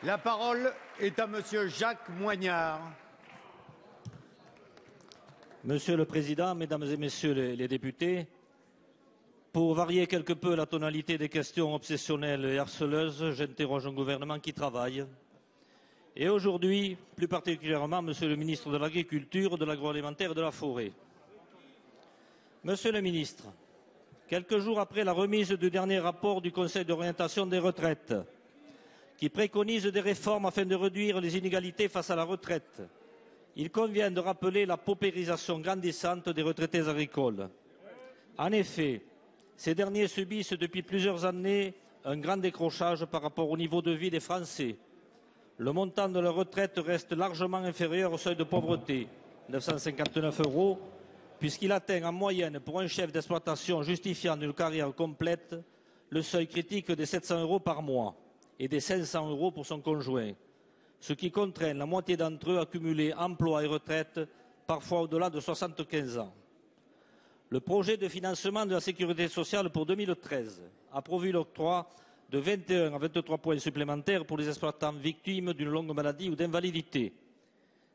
La parole est à Monsieur Jacques Moignard. Monsieur le Président, Mesdames et Messieurs les députés, pour varier quelque peu la tonalité des questions obsessionnelles et harceleuses, j'interroge un gouvernement qui travaille. Et aujourd'hui, plus particulièrement, Monsieur le ministre de l'Agriculture, de l'Agroalimentaire et de la Forêt. Monsieur le ministre, quelques jours après la remise du dernier rapport du Conseil d'orientation des retraites, qui préconise des réformes afin de réduire les inégalités face à la retraite, il convient de rappeler la paupérisation grandissante des retraités agricoles. En effet, ces derniers subissent depuis plusieurs années un grand décrochage par rapport au niveau de vie des Français. Le montant de leur retraite reste largement inférieur au seuil de pauvreté, 959 €, puisqu'il atteint en moyenne pour un chef d'exploitation justifiant d'une carrière complète le seuil critique des 700 € par mois et des 500 € pour son conjoint, ce qui contraint la moitié d'entre eux à cumuler emploi et retraite, parfois au-delà de 75 ans. Le projet de financement de la sécurité sociale pour 2013 a prévu l'octroi de 21 à 23 points supplémentaires pour les exploitants victimes d'une longue maladie ou d'invalidité.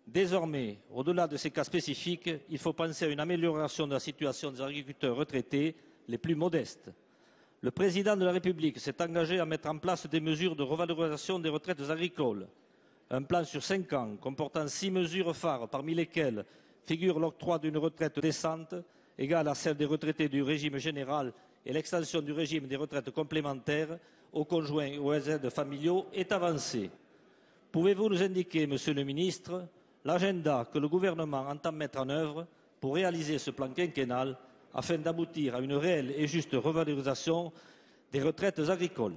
Désormais, au-delà de ces cas spécifiques, il faut penser à une amélioration de la situation des agriculteurs retraités les plus modestes. Le président de la République s'est engagé à mettre en place des mesures de revalorisation des retraites agricoles. Un plan sur 5 ans comportant 6 mesures phares, parmi lesquelles figure l'octroi d'une retraite décente, égale à celle des retraités du régime général et l'extension du régime des retraites complémentaires aux conjoints et aux aides familiaux, est avancé. Pouvez-vous nous indiquer, Monsieur le ministre, l'agenda que le gouvernement entend mettre en œuvre pour réaliser ce plan quinquennal afin d'aboutir à une réelle et juste revalorisation des retraites agricoles?